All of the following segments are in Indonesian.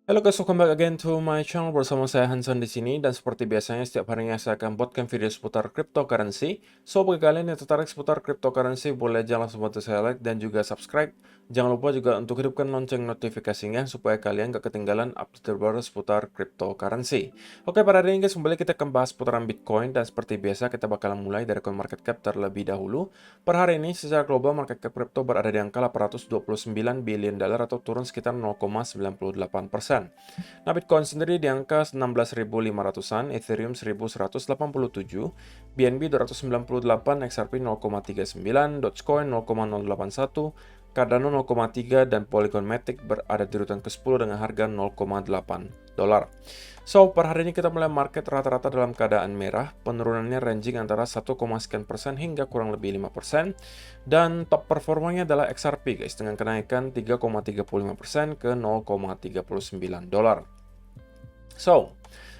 Halo guys, welcome back again to my channel bersama saya Hanson di sini dan seperti biasanya setiap harinya saya akan buatkan video seputar cryptocurrency. So bagi kalian yang tertarik seputar cryptocurrency boleh jangan langsung bantu saya like dan juga subscribe. Jangan lupa juga untuk hidupkan lonceng notifikasinya supaya kalian gak ketinggalan update terbaru seputar cryptocurrency. Oke, pada hari ini guys kembali kita akan bahas seputaran Bitcoin dan seperti biasa kita bakalan mulai dari CoinMarketCap terlebih dahulu. Per hari ini secara global market cap crypto berada di angka 829 billion dollar atau turun sekitar 0,98%. Nah, Bitcoin sendiri di angka 16.500-an, Ethereum 1.187, BNB 298, XRP 0,39, Dogecoin 0,081, Cardano 0,3, dan Polygon Matic berada di urutan ke-10 dengan harga 0,8 dolar. So, per hari ini kita mulai market rata-rata dalam keadaan merah, penurunannya ranging antara 1,sekian% hingga kurang lebih 5%, dan top performanya adalah XRP guys, dengan kenaikan 3,35% ke 0,39 dolar. So,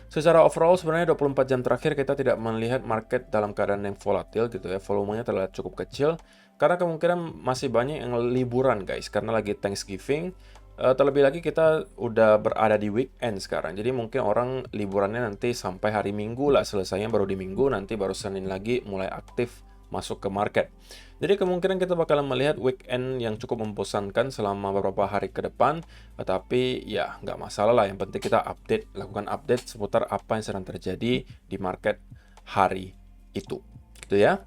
secara overall sebenarnya 24 jam terakhir kita tidak melihat market dalam keadaan yang volatil gitu ya, volumenya terlihat cukup kecil, karena kemungkinan masih banyak yang liburan guys, karena lagi Thanksgiving. Terlebih lagi kita udah berada di weekend sekarang, jadi mungkin orang liburannya nanti sampai hari Minggu lah, selesainya baru di Minggu, nanti baru Senin lagi mulai aktif masuk ke market. Jadi kemungkinan kita bakalan melihat weekend yang cukup membosankan selama beberapa hari ke depan, tetapi ya nggak masalah lah, yang penting kita lakukan update seputar apa yang sedang terjadi di market hari itu, gitu ya.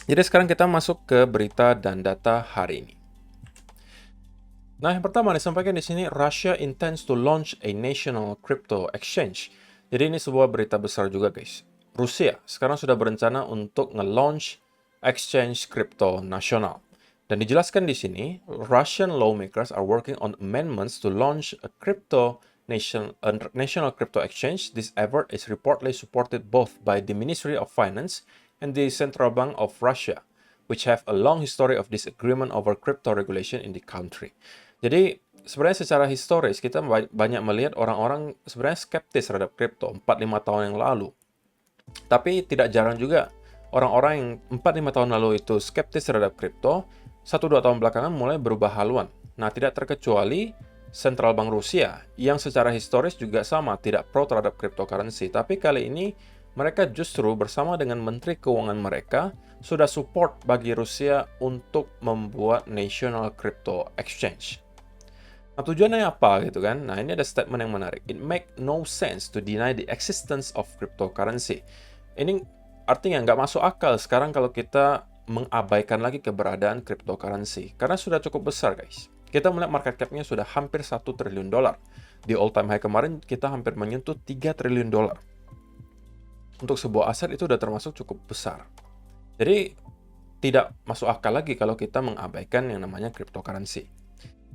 Jadi sekarang kita masuk ke berita dan data hari ini. Nah, yang pertama disampaikan di sini, Russia intends to launch a national crypto exchange. Jadi ini sebuah berita besar juga, guys. Rusia sekarang sudah berencana untuk nge-launch exchange crypto nasional. Dan dijelaskan di sini, Russian lawmakers are working on amendments to launch a national crypto exchange. This effort is reportedly supported both by the Ministry of Finance and the Central Bank of Russia, which have a long history of disagreement over crypto regulation in the country. Jadi sebenarnya secara historis kita banyak melihat orang-orang sebenarnya skeptis terhadap kripto 4-5 tahun yang lalu. Tapi tidak jarang juga orang-orang yang 4-5 tahun lalu itu skeptis terhadap kripto, 1-2 tahun belakangan mulai berubah haluan. Nah, tidak terkecuali Central Bank Rusia yang secara historis juga sama tidak pro terhadap cryptocurrency. Tapi kali ini mereka justru bersama dengan Menteri Keuangan mereka sudah support bagi Rusia untuk membuat National Crypto Exchange. Nah, tujuannya apa gitu kan? Nah, ini ada statement yang menarik. It make no sense to deny the existence of cryptocurrency. Ini artinya nggak masuk akal sekarang kalau kita mengabaikan lagi keberadaan cryptocurrency. Karena sudah cukup besar, guys. Kita melihat market cap-nya sudah hampir 1 triliun dolar. Di all time high kemarin kita hampir menyentuh 3 triliun dolar. Untuk sebuah aset itu sudah termasuk cukup besar. Jadi, tidak masuk akal lagi kalau kita mengabaikan yang namanya cryptocurrency.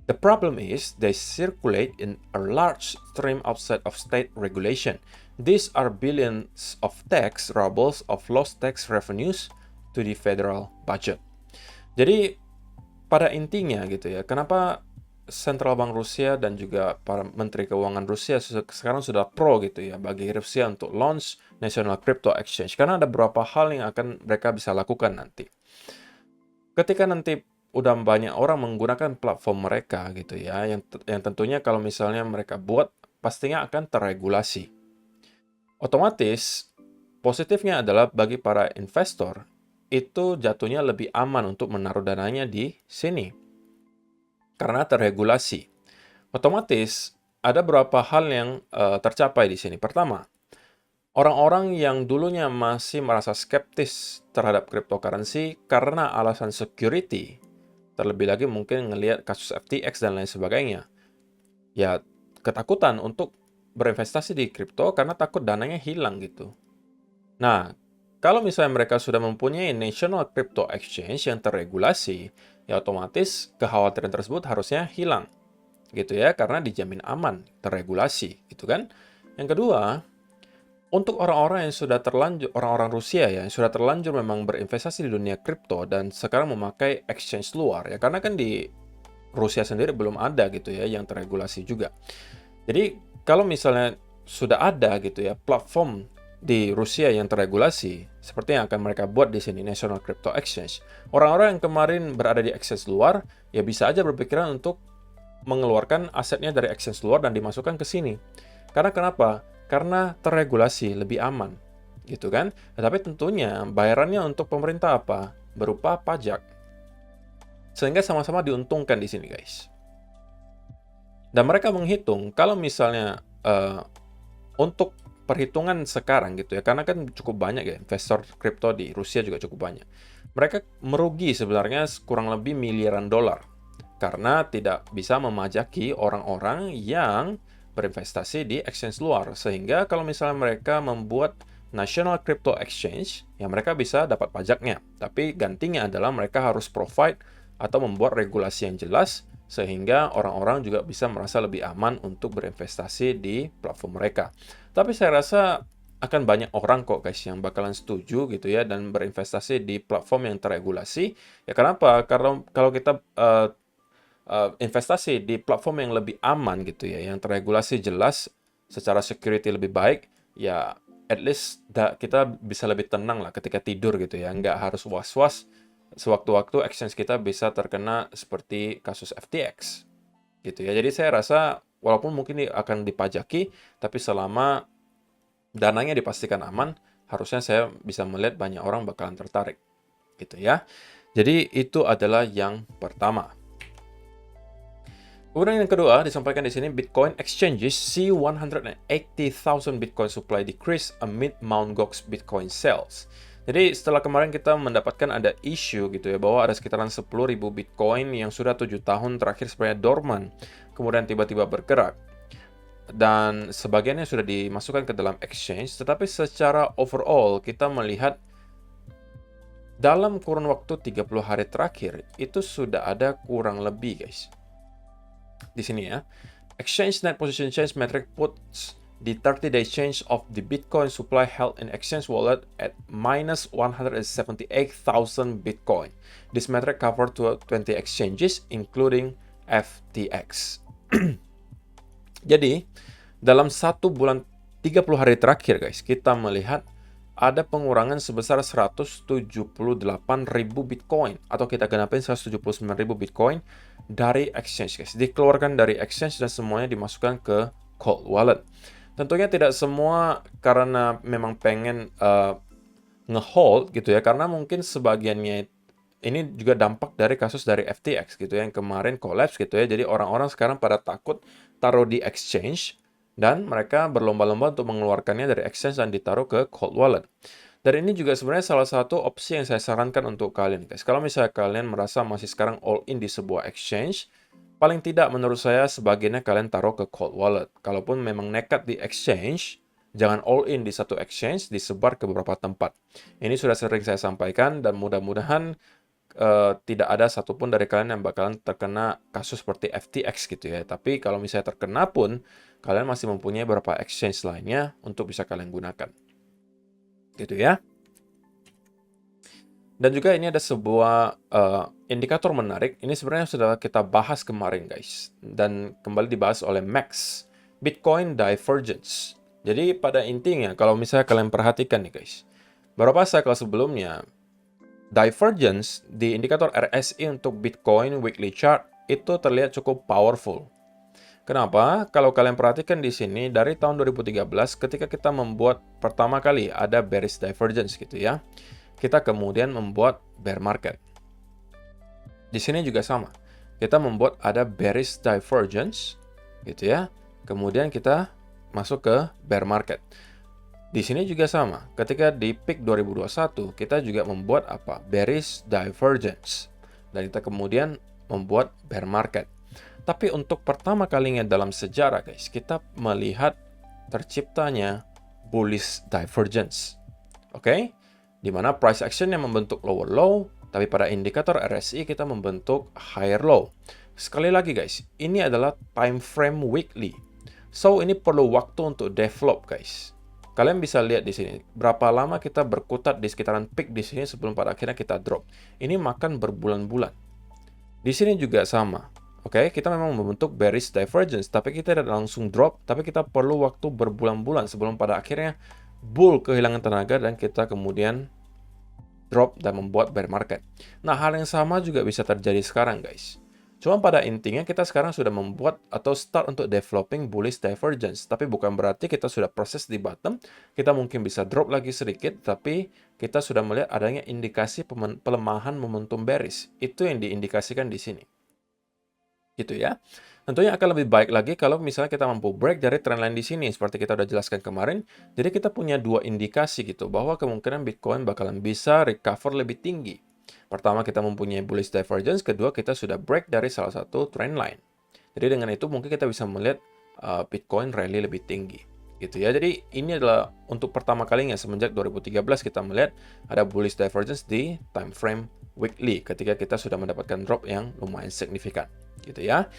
The problem is they circulate in a large stream outside of state regulation. These are billions of tax rubles of lost tax revenues to the federal budget. Jadi pada intinya gitu ya, kenapa Central Bank Rusia dan juga para Menteri Keuangan Rusia sekarang sudah pro gitu ya bagi Rusia untuk launch National Crypto Exchange. Karena ada beberapa hal yang akan mereka bisa lakukan nanti. Ketika nanti udah banyak orang menggunakan platform mereka gitu ya, yang tentunya kalau misalnya mereka buat pastinya akan terregulasi. Otomatis positifnya adalah bagi para investor itu jatuhnya lebih aman untuk menaruh dananya di sini karena terregulasi. Otomatis ada beberapa hal yang tercapai di sini. Pertama, orang-orang yang dulunya masih merasa skeptis terhadap cryptocurrency karena alasan security, terlebih lagi mungkin ngelihat kasus FTX dan lain sebagainya, ya ketakutan untuk berinvestasi di kripto karena takut dananya hilang gitu. Nah, kalau misalnya mereka sudah mempunyai National Crypto Exchange yang terregulasi, ya otomatis kekhawatiran tersebut harusnya hilang gitu ya, karena dijamin aman, terregulasi gitu kan. Yang kedua, untuk orang-orang yang sudah terlanjur, orang-orang Rusia ya, yang sudah terlanjur memang berinvestasi di dunia kripto dan sekarang memakai exchange luar ya, karena kan di Rusia sendiri belum ada gitu ya yang terregulasi juga. Jadi kalau misalnya sudah ada gitu ya platform di Rusia yang terregulasi seperti yang akan mereka buat di sini National Crypto Exchange, orang-orang yang kemarin berada di exchange luar ya bisa aja berpikiran untuk mengeluarkan asetnya dari exchange luar dan dimasukkan ke sini. Karena kenapa? Karena terregulasi, lebih aman, gitu kan? Tetapi tentunya bayarannya untuk pemerintah apa? Berupa pajak. Sehingga sama-sama diuntungkan di sini, guys. Dan mereka menghitung kalau misalnya untuk perhitungan sekarang gitu ya, karena kan cukup banyak ya investor kripto di Rusia juga cukup banyak. Mereka merugi sebenarnya kurang lebih miliaran dolar karena tidak bisa memajaki orang-orang yang berinvestasi di exchange luar. Sehingga kalau misalnya mereka membuat National Crypto Exchange, ya mereka bisa dapat pajaknya. Tapi gantinya adalah mereka harus provide atau membuat regulasi yang jelas sehingga orang-orang juga bisa merasa lebih aman untuk berinvestasi di platform mereka. Tapi saya rasa akan banyak orang kok guys yang bakalan setuju gitu ya dan berinvestasi di platform yang terregulasi. Ya kenapa? Karena kalau kita investasi di platform yang lebih aman gitu ya, yang terregulasi jelas, secara security lebih baik, ya at least kita bisa lebih tenang lah ketika tidur gitu ya, nggak harus was-was sewaktu-waktu exchange kita bisa terkena seperti kasus FTX gitu ya. Jadi saya rasa walaupun mungkin akan dipajaki, tapi selama dananya dipastikan aman, harusnya saya bisa melihat banyak orang bakalan tertarik gitu ya. Jadi itu adalah yang pertama. Kemudian yang kedua disampaikan di sini, Bitcoin exchanges see 180,000 Bitcoin supply decrease amid Mt. Gox Bitcoin sales. Jadi setelah kemarin kita mendapatkan ada isu gitu ya, bahwa ada sekitaran 10.000 Bitcoin yang sudah 7 tahun terakhir sebenarnya dormant, kemudian tiba-tiba bergerak. Dan sebagiannya sudah dimasukkan ke dalam exchange, tetapi secara overall kita melihat dalam kurun waktu 30 hari terakhir, itu sudah ada kurang lebih guys. Di sini ya, exchange net position change metric puts the 30-day change of the Bitcoin supply held in exchange wallet at minus 178,000 Bitcoin. This metric covers 20 exchanges including FTX. Jadi, dalam 1 bulan 30 hari terakhir guys, kita melihat ada pengurangan sebesar 178.000 Bitcoin atau kita genapin 179.000 Bitcoin dari exchange guys. Dikeluarkan dari exchange dan semuanya dimasukkan ke cold wallet. Tentunya tidak semua karena memang pengen ngehold gitu ya, karena mungkin sebagiannya ini juga dampak dari kasus dari FTX gitu ya, yang kemarin collapse gitu ya. Jadi orang-orang sekarang pada takut taruh di exchange dan mereka berlomba-lomba untuk mengeluarkannya dari exchange dan ditaruh ke cold wallet. Dan ini juga sebenarnya salah satu opsi yang saya sarankan untuk kalian guys. Kalau misalnya kalian merasa masih sekarang all in di sebuah exchange, paling tidak menurut saya sebagiannya kalian taruh ke cold wallet. Kalaupun memang nekat di exchange, jangan all in di satu exchange, disebar ke beberapa tempat. Ini sudah sering saya sampaikan dan mudah-mudahan tidak ada satupun dari kalian yang bakalan terkena kasus seperti FTX gitu ya. Tapi kalau misalnya terkena pun, kalian masih mempunyai beberapa exchange lainnya untuk bisa kalian gunakan. Gitu ya. Dan juga ini ada sebuah indikator menarik. Ini sebenarnya sudah kita bahas kemarin guys. Dan kembali dibahas oleh Max. Bitcoin Divergence. Jadi pada intinya kalau misalnya kalian perhatikan nih guys. Beberapa cycle sebelumnya, divergence di indikator RSI untuk Bitcoin weekly chart itu terlihat cukup powerful. Kenapa? Kalau kalian perhatikan di sini dari tahun 2013 ketika kita membuat pertama kali ada bearish divergence gitu ya. Kita kemudian membuat bear market. Di sini juga sama. Kita membuat ada bearish divergence gitu ya. Kemudian kita masuk ke bear market. Di sini juga sama, ketika di peak 2021, kita juga membuat apa? Bearish divergence. Dan kita kemudian membuat bear market. Tapi untuk pertama kalinya dalam sejarah guys, kita melihat terciptanya bullish divergence. Oke? Di mana price action yang membentuk lower low, tapi pada indikator RSI kita membentuk higher low. Sekali lagi guys, ini adalah time frame weekly. So, ini perlu waktu untuk develop guys. Kalian bisa lihat di sini, berapa lama kita berkutat di sekitaran peak di sini sebelum pada akhirnya kita drop. Ini makan berbulan-bulan. Di sini juga sama. Oke, kita memang membentuk bearish divergence, tapi kita tidak langsung drop, tapi kita perlu waktu berbulan-bulan sebelum pada akhirnya bull kehilangan tenaga dan kita kemudian drop dan membuat bear market. Nah, hal yang sama juga bisa terjadi sekarang, guys. Cuma pada intinya kita sekarang sudah membuat atau start untuk developing bullish divergence. Tapi bukan berarti kita sudah proses di bottom, kita mungkin bisa drop lagi sedikit, tapi kita sudah melihat adanya indikasi pelemahan momentum bearish. Itu yang diindikasikan di sini. Gitu ya. Tentunya akan lebih baik lagi kalau misalnya kita mampu break dari trendline di sini, seperti kita udah jelaskan kemarin. Jadi kita punya dua indikasi gitu, bahwa kemungkinan Bitcoin bakalan bisa recover lebih tinggi. Pertama, kita mempunyai bullish divergence. Kedua, kita sudah break dari salah satu trendline. Jadi dengan itu mungkin kita bisa melihat Bitcoin rally lebih tinggi. Gitu ya. Jadi ini adalah untuk pertama kalinya semenjak 2013 kita melihat ada bullish divergence di time frame weekly ketika kita sudah mendapatkan drop yang lumayan signifikan. Gitu ya.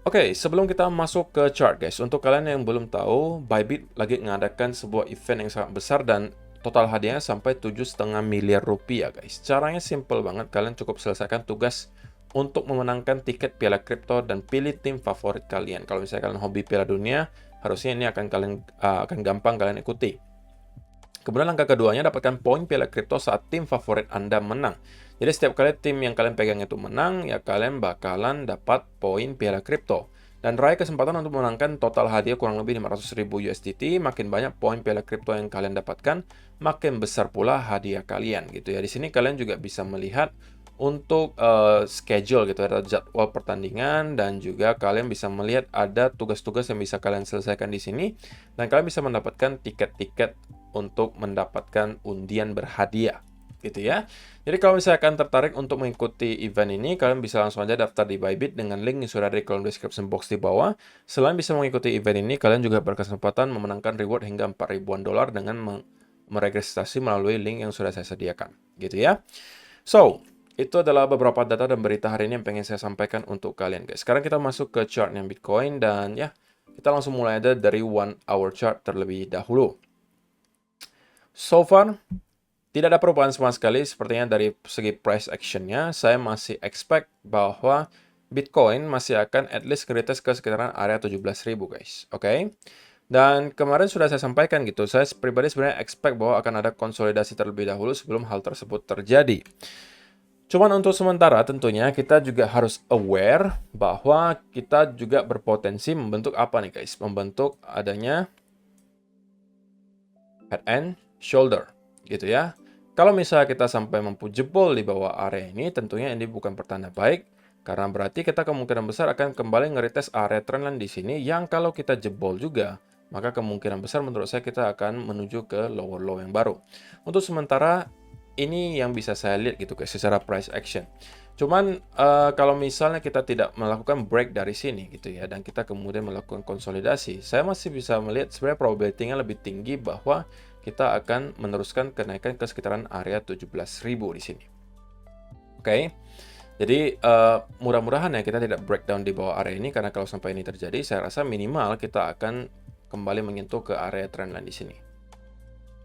Oke, sebelum kita masuk ke chart guys, untuk kalian yang belum tahu, Bybit lagi mengadakan sebuah event yang sangat besar dan total hadiahnya sampai 7,5 miliar rupiah guys. Caranya simple banget, kalian cukup selesaikan tugas untuk memenangkan tiket Piala Kripto dan pilih tim favorit kalian. Kalau misalnya kalian hobi Piala Dunia, harusnya ini akan gampang kalian ikuti. Kemudian langkah keduanya, dapatkan poin Piala Kripto saat tim favorit Anda menang. Jadi setiap kali tim yang kalian pegang itu menang, ya kalian bakalan dapat poin Piala Kripto. Dan raih kesempatan untuk memenangkan total hadiah kurang lebih 500.000 USDT. Makin banyak poin Piala Kripto yang kalian dapatkan, makin besar pula hadiah kalian gitu ya. Di sini kalian juga bisa melihat untuk schedule gitu, ada jadwal pertandingan, dan juga kalian bisa melihat ada tugas-tugas yang bisa kalian selesaikan di sini, dan kalian bisa mendapatkan tiket-tiket untuk mendapatkan undian berhadiah gitu ya. Jadi kalau misalkan tertarik untuk mengikuti event ini, kalian bisa langsung aja daftar di Bybit dengan link yang sudah ada di kolom description box di bawah. Selain bisa mengikuti event ini, kalian juga berkesempatan memenangkan reward hingga 4 ribuan dolar dengan meregistrasi melalui link yang sudah saya sediakan gitu ya. So, itu adalah beberapa data dan berita hari ini yang pengen saya sampaikan untuk kalian guys. Sekarang kita masuk ke chartnya Bitcoin, dan ya, kita langsung mulai aja dari 1 hour chart terlebih dahulu. So far, tidak ada perubahan sama sekali. Sepertinya dari segi price actionnya, saya masih expect bahwa Bitcoin masih akan at least retest ke sekitaran area 17.000 guys. Oke. Dan kemarin sudah saya sampaikan gitu, saya pribadi sebenarnya expect bahwa akan ada konsolidasi terlebih dahulu sebelum hal tersebut terjadi. Cuman untuk sementara tentunya kita juga harus aware bahwa kita juga berpotensi membentuk apa nih guys? Membentuk adanya head and shoulder gitu ya. Kalau misalnya kita sampai mampu jebol di bawah area ini, tentunya ini bukan pertanda baik, karena berarti kita kemungkinan besar akan kembali ngeretest area trendline di sini, yang kalau kita jebol juga, maka kemungkinan besar menurut saya kita akan menuju ke lower low yang baru. Untuk sementara ini yang bisa saya lihat gitu guys secara price action. Cuman kalau misalnya kita tidak melakukan break dari sini gitu ya, dan kita kemudian melakukan konsolidasi, saya masih bisa melihat sebenarnya probability-nya lebih tinggi bahwa kita akan meneruskan kenaikan ke sekitaran area 17.000 di sini. Oke. Jadi mudah-mudahan ya kita tidak breakdown di bawah area ini, karena kalau sampai ini terjadi, saya rasa minimal kita akan kembali menyentuh ke area trendline di sini.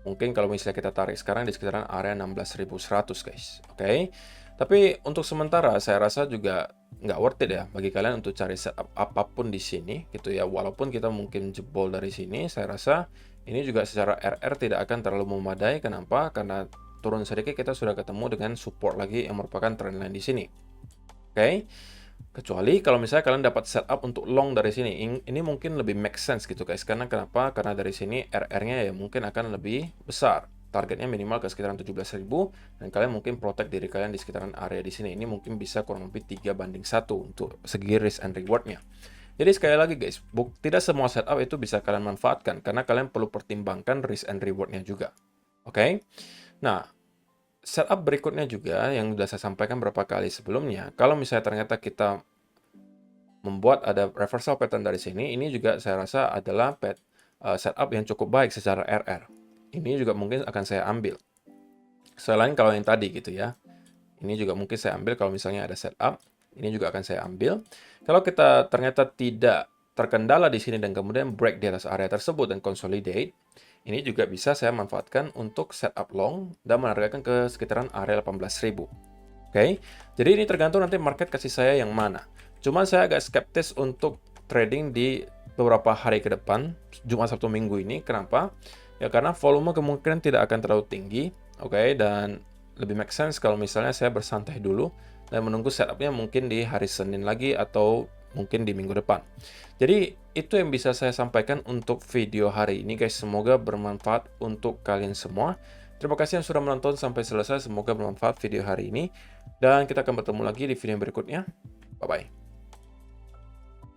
Mungkin kalau misalnya kita tarik sekarang di sekitaran area 16.100 guys. Oke. Tapi untuk sementara saya rasa juga nggak worth it ya bagi kalian untuk cari setup apapun di sini gitu ya. Walaupun kita mungkin jebol dari sini, saya rasa ini juga secara RR tidak akan terlalu memadai. Kenapa? Karena turun sedikit kita sudah ketemu dengan support lagi yang merupakan trendline di sini. Oke. Kecuali kalau misalnya kalian dapat setup untuk long dari sini, ini mungkin lebih make sense gitu guys. Karena kenapa? Karena dari sini RR-nya ya mungkin akan lebih besar. Targetnya minimal ke sekitaran 17.000, dan kalian mungkin protect diri kalian di sekitaran area di sini. Ini mungkin bisa kurang lebih 3:1 untuk segi risk and reward-nya. Jadi sekali lagi guys, tidak semua setup itu bisa kalian manfaatkan, karena kalian perlu pertimbangkan risk and reward-nya juga. Oke? Nah, setup berikutnya juga yang sudah saya sampaikan beberapa kali sebelumnya, kalau misalnya ternyata kita membuat ada reversal pattern dari sini, ini juga saya rasa adalah setup yang cukup baik secara RR. Ini juga mungkin akan saya ambil. Selain kalau yang tadi gitu ya. Ini juga mungkin saya ambil kalau misalnya ada setup. Ini juga akan saya ambil. Kalau kita ternyata tidak terkendala di sini dan kemudian break di atas area tersebut dan consolidate, ini juga bisa saya manfaatkan untuk setup long dan menargetkan ke sekitaran area 18.000. Oke. Jadi ini tergantung nanti market kasih saya yang mana. Cuman saya agak skeptis untuk trading di beberapa hari ke depan, Jumat, Sabtu, Minggu ini. Kenapa? Ya karena volume kemungkinan tidak akan terlalu tinggi, oke, dan lebih make sense kalau misalnya saya bersantai dulu dan menunggu setupnya mungkin di hari Senin lagi atau mungkin di minggu depan. Jadi itu yang bisa saya sampaikan untuk video hari ini guys. Semoga bermanfaat untuk kalian semua. Terima kasih yang sudah menonton sampai selesai. Semoga bermanfaat video hari ini. Dan kita akan bertemu lagi di video berikutnya. Bye-bye.